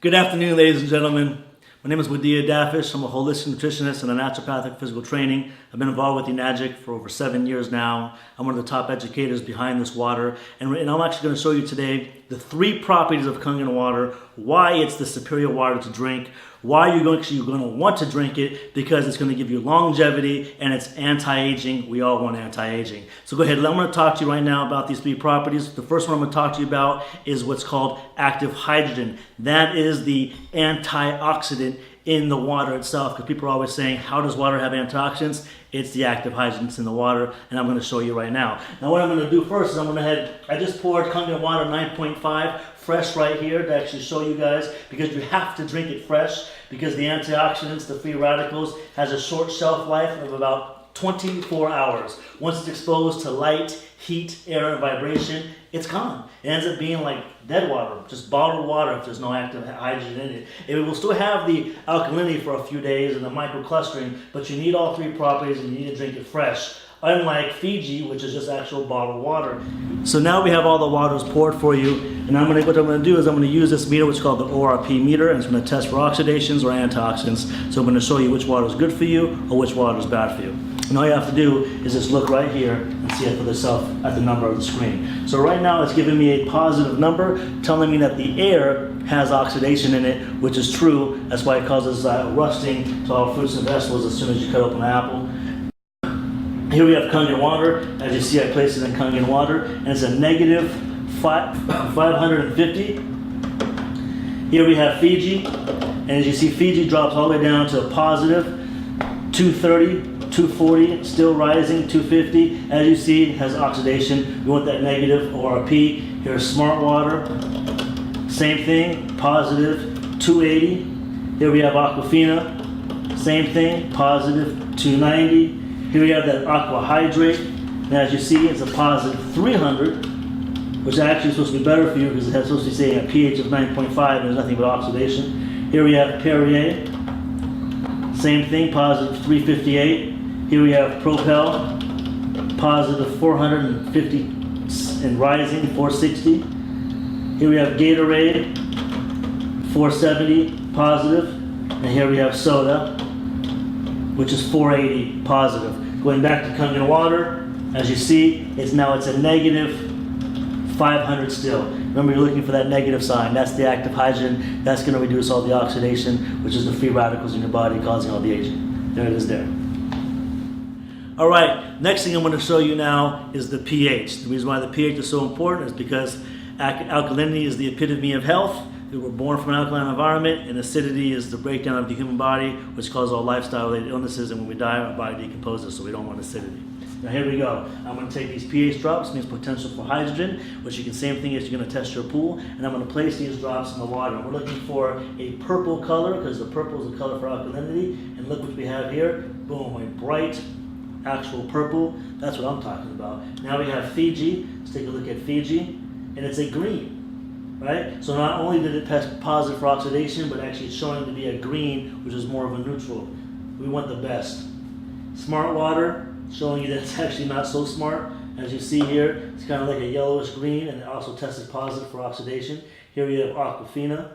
Good afternoon, ladies and gentlemen. My name is Wadia Dafish. I'm a holistic nutritionist and a naturopathic physical training. I've been involved with Enagic for over 7 years now. I'm one of the top educators behind this water. And I'm actually going to show you today the 3 properties of Kangen Water, why it's the superior water to drink, why you're going to want to drink it, because it's going to give you longevity and it's anti-aging. We all want anti-aging. So go ahead, I'm going to talk to you right now about these 3 properties. The first one I'm going to talk to you about is what's called active hydrogen. That is the antioxidant in the water itself, because people are always saying, how does water have antioxidants? It's the active hydrogens in the water, and I'm going to show you right now. Now what I'm going to do first is I just poured Kangen Water 9.5 fresh right here to actually show you guys, because you have to drink it fresh, because the antioxidants, the free radicals, has a short shelf life of about 24 hours. Once it's exposed to light, heat, air, and vibration, it's gone. It ends up being like dead water, just bottled water if there's no active hydrogen in it. It will still have the alkalinity for a few days and the microclustering, but you need all 3 properties and you need to drink it fresh. Unlike Fiji, which is just actual bottled water. So now we have all the waters poured for you, and what I'm going to do is I'm going to use this meter, which is called the ORP meter, and it's going to test for oxidations or antioxidants. So I'm going to show you which water is good for you or which water is bad for you. And all you have to do is just look right here and see it for yourself at the number of the screen. So right now it's giving me a positive number, telling me that the air has oxidation in it, which is true. That's why it causes rusting to all fruits and vegetables as soon as you cut open an apple. Here we have Kangen Water. As you see, I placed it in Kangen Water, and it's a negative 550. Here we have Fiji, and as you see, Fiji drops all the way down to a positive 230, 240, still rising, 250. As you see, it has oxidation. We want that negative ORP. Here's Smart Water. Same thing, positive 280. Here we have Aquafina. Same thing, positive 290. Here we have that aqua hydrate, and as you see, it's a positive 300, which actually is supposed to be better for you because it's supposed to be saying a pH of 9.5 and there's nothing but oxidation. Here we have Perrier, same thing, positive 358. Here we have Propel, positive 450 and rising, 460. Here we have Gatorade, 470 positive, and here we have Soda, which is 480 positive. Going back to Kangen Water, as you see, it's a negative 500 still. Remember, you're looking for that negative sign. That's the active hydrogen. That's going to reduce all the oxidation, which is the free radicals in your body causing all the aging. There it is there. All right, next thing I'm going to show you now is the pH. The reason why the pH is so important is because alkalinity is the epitome of health. We were born from an alkaline environment, and acidity is the breakdown of the human body, which causes all lifestyle-related illnesses, and when we die, our body decomposes, so we don't want acidity. Now here we go. I'm going to take these pH drops, means potential for hydrogen, which you can, same thing as you're going to test your pool, and I'm going to place these drops in the water. We're looking for a purple color, because the purple is the color for alkalinity, and look what we have here. Boom, a bright, actual purple. That's what I'm talking about. Now we have Fiji. Let's take a look at Fiji, and it's a green. Right? So not only did it test positive for oxidation, but actually it's showing to be a green, which is more of a neutral. We want the best. Smart Water, showing you that it's actually not so smart. As you see here, it's kind of like a yellowish green, and it also tested positive for oxidation. Here we have Aquafina.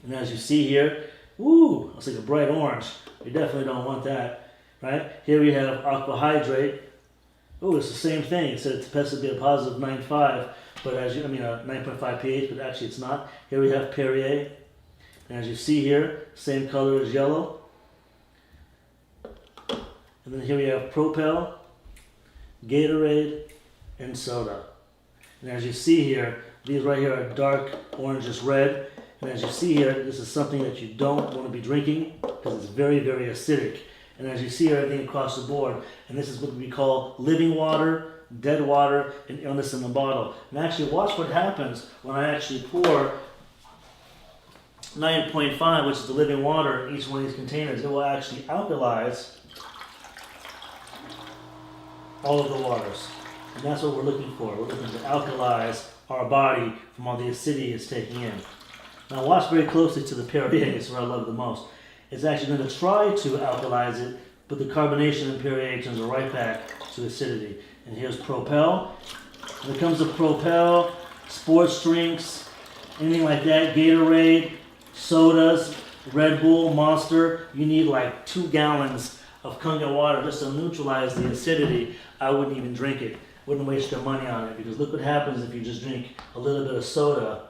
And as you see here, ooh, it's like a bright orange. We definitely don't want that. Right? Here we have Aqua Hydrate. Oh, it's the same thing. It said it's supposed to be a positive 9.5, but 9.5 pH, but actually it's not. Here we have Perrier, and as you see here, same color as yellow. And then here we have Propel, Gatorade, and Soda. And as you see here, these right here are dark orangish red. And as you see here, this is something that you don't want to be drinking because it's very, very acidic. And as you see here, everything across the board. And this is what we call living water, dead water, and illness in the bottle. And actually watch what happens when I actually pour 9.5, which is the living water, in each one of these containers. It will actually alkalize all of the waters. And that's what we're looking for. We're looking to alkalize our body from all the acidity it's taking in. Now watch very closely to the Perrier. It's what I love the most. It's actually going to try to alkalize it, but the carbonation in Perrier turns it right back to acidity. And here's Propel. When it comes to Propel, sports drinks, anything like that, Gatorade, sodas, Red Bull, Monster, you need like 2 gallons of Kangen water just to neutralize the acidity. I wouldn't even drink it. Wouldn't waste your money on it, because look what happens if you just drink a little bit of soda.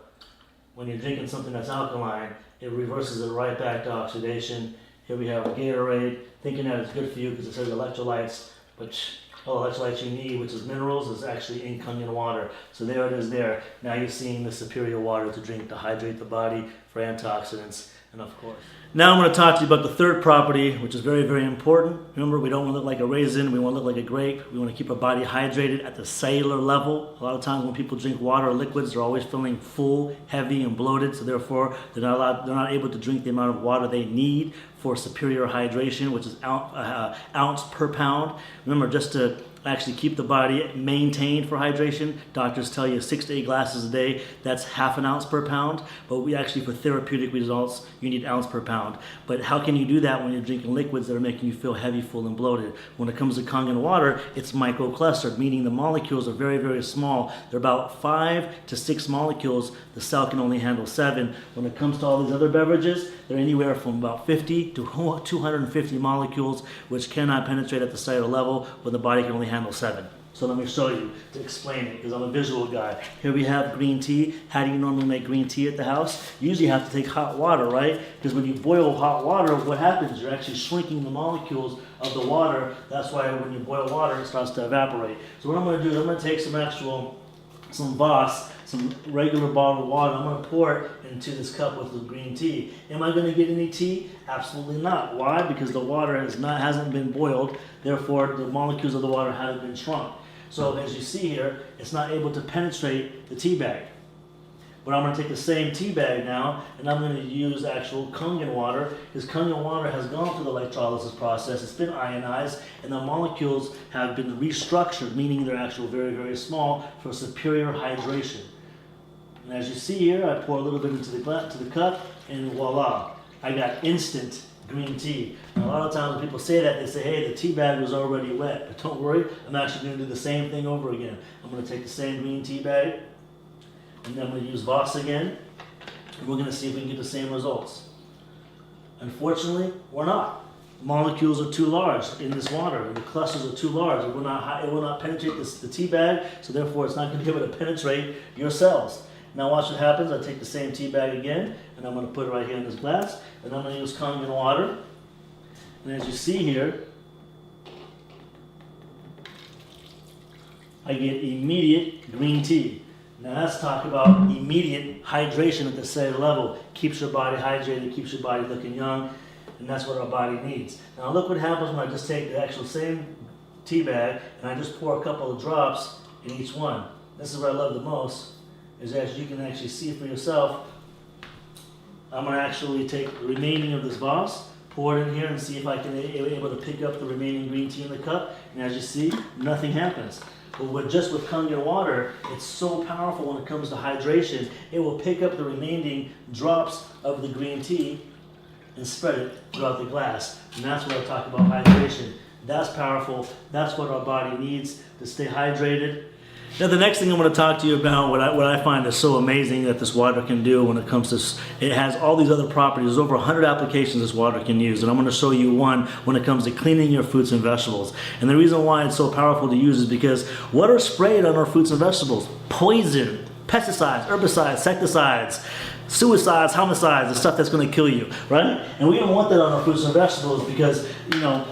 When you're drinking something that's alkaline, it reverses it right back to oxidation. Here we have a Gatorade, thinking that it's good for you because it says electrolytes, but all the electrolytes you need, which is minerals, is actually in Kangen water. So there it is there. Now you're seeing the superior water to drink to hydrate the body for antioxidants, and of course. Now I'm going to talk to you about the third property, which is very, very important. Remember, we don't want to look like a raisin, we want to look like a grape. We want to keep our body hydrated at the cellular level. A lot of times when people drink water or liquids, they're always feeling full, heavy, and bloated, so therefore they're not able to drink the amount of water they need for superior hydration, which is ounce per pound. Remember, just to actually keep the body maintained for hydration, doctors tell you 6 to 8 glasses a day. That's half an ounce per pound, but we actually, for therapeutic results, you need ounce per pound. But how can you do that when you're drinking liquids that are making you feel heavy, full, and bloated? When it comes to Kangen water, it's microclustered, meaning the molecules are very, very small. They're about 5 to 6 molecules. The cell can only handle 7. When it comes to all these other beverages, they're anywhere from about 50 to 250 molecules, which cannot penetrate at the cellular level, when the body can only handle 7. So let me show you to explain it, because I'm a visual guy. Here we have green tea. How do you normally make green tea at the house? You usually have to take hot water, right? Because when you boil hot water, what happens? You're actually shrinking the molecules of the water. That's why when you boil water, it starts to evaporate. So what I'm going to do is I'm going to take some Voss, some regular bottled water. I'm going to pour it into this cup with the green tea. Am I going to get any tea? Absolutely not. Why? Because the water hasn't been boiled. Therefore, the molecules of the water haven't been shrunk. So as you see here, it's not able to penetrate the tea bag. But I'm going to take the same tea bag now, and I'm going to use actual Kangen water, because Kangen water has gone through the electrolysis process. It's been ionized, and the molecules have been restructured, meaning they're actually very, very small, for superior hydration. And as you see here, I pour a little bit into the cup, and voila, I got instant green tea. Now, a lot of times when people say that, they say, hey, the tea bag was already wet. But don't worry, I'm actually going to do the same thing over again. I'm going to take the same green tea bag, and then I'm going to use Voss again, and we're going to see if we can get the same results. Unfortunately, we're not. The molecules are too large in this water, and the clusters are too large. It will not penetrate the tea bag, so therefore it's not going to be able to penetrate your cells. Now watch what happens. I take the same tea bag again, and I'm going to put it right here in this glass, and I'm going to use Kangen water. And as you see here, I get immediate green tea. Now let's talk about immediate hydration at the cellular level. Keeps your body hydrated, keeps your body looking young, and that's what our body needs. Now look what happens when I just take the actual same tea bag and I just pour a couple of drops in each one. This is what I love the most, is that you can actually see for yourself. I'm going to actually take the remaining of this Voss, pour it in here, and see if I can be able to pick up the remaining green tea in the cup. And as you see, nothing happens. But with Kangen water, it's so powerful when it comes to hydration. It will pick up the remaining drops of the green tea and spread it throughout the glass. And that's what I talk about hydration. That's powerful. That's what our body needs to stay hydrated. Now the next thing I'm going to talk to you about, what I find is so amazing that this water can do when it comes to, it has all these other properties. There's over 100 applications this water can use, and I'm going to show you one when it comes to cleaning your fruits and vegetables. And the reason why it's so powerful to use is because what are sprayed on our fruits and vegetables? Poison, pesticides, herbicides, insecticides, suicides, homicides, the stuff that's going to kill you, right? And we don't want that on our fruits and vegetables because, you know,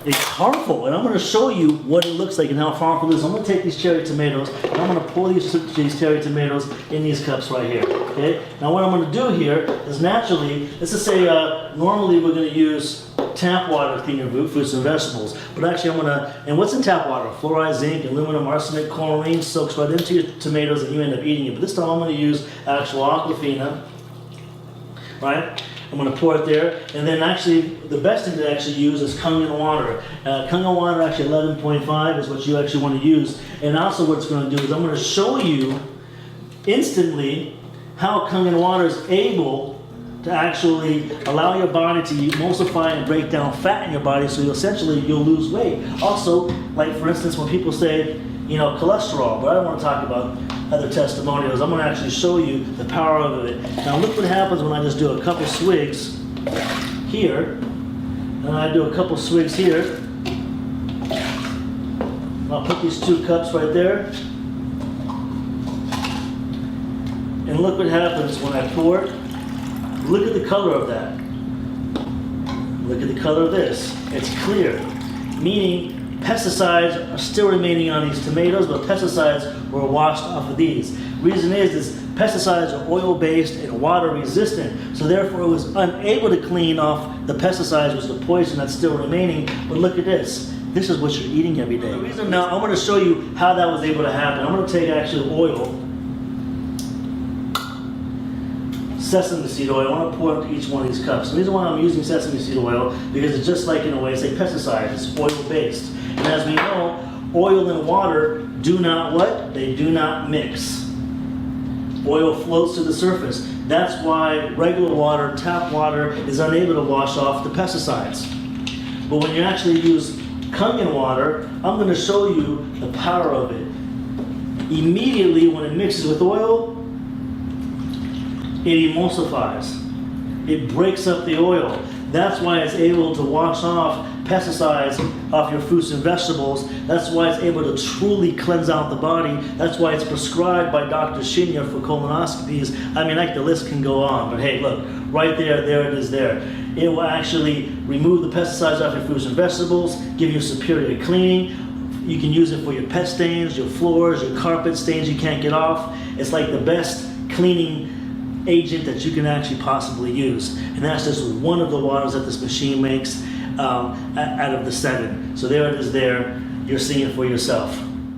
it's harmful, and I'm going to show you what it looks like and how harmful it is. I'm going to take these cherry tomatoes, and I'm going to pour these cherry tomatoes in these cups right here, okay? Now what I'm going to do here is naturally, let's just say normally we're going to use tap water to clean your fruits and vegetables, but actually I'm going to, and what's in tap water? Fluoride, zinc, aluminum, arsenic, chlorine, soaks right into your tomatoes and you end up eating it. But this time I'm going to use actual Aquafina, right? I'm going to pour it there, and then actually the best thing to actually use is Kangen water. Kangen water, actually 11.5 is what you actually want to use. And also what it's going to do is I'm going to show you instantly how Kangen water is able to actually allow your body to emulsify and break down fat in your body, so you'll lose weight. Also, like for instance, when people say, cholesterol, but I don't want to talk about other testimonials. I'm going to actually show you the power of it. Now look what happens when I just do a couple swigs here, and I do a couple swigs here. I'll put these 2 cups right there, and look what happens when I pour it. Look at the color of that. Look at the color of this. It's clear, meaning pesticides are still remaining on these tomatoes, but pesticides were washed off of these. Reason is pesticides are oil-based and water-resistant, so therefore it was unable to clean off the pesticides, which is the poison that's still remaining. But look at this. This is what you're eating every day. Now I'm going to show you how that was able to happen. I'm going to take actually oil, sesame seed oil. I want to pour into each one of these cups. The reason why I'm using sesame seed oil, because it's just like, in a way, it's a pesticide. It's oil-based. And as we know, oil and water do not what? They do not mix. Oil floats to the surface. That's why regular water, tap water, is unable to wash off the pesticides. But when you actually use Kangen water, I'm going to show you the power of it. Immediately when it mixes with oil, it emulsifies. It breaks up the oil. That's why it's able to wash off pesticides off your fruits and vegetables. That's why it's able to truly cleanse out the body. That's why it's prescribed by Dr. Shinya for colonoscopies. I mean, like, the list can go on, but hey, look, right there it is there. It will actually remove the pesticides off your fruits and vegetables, give you superior cleaning. You can use it for your pet stains, your floors, your carpet stains you can't get off. It's like the best cleaning agent that you can actually possibly use. And that's just one of the waters that this machine makes out of the 7. So there it is there. You're seeing it for yourself.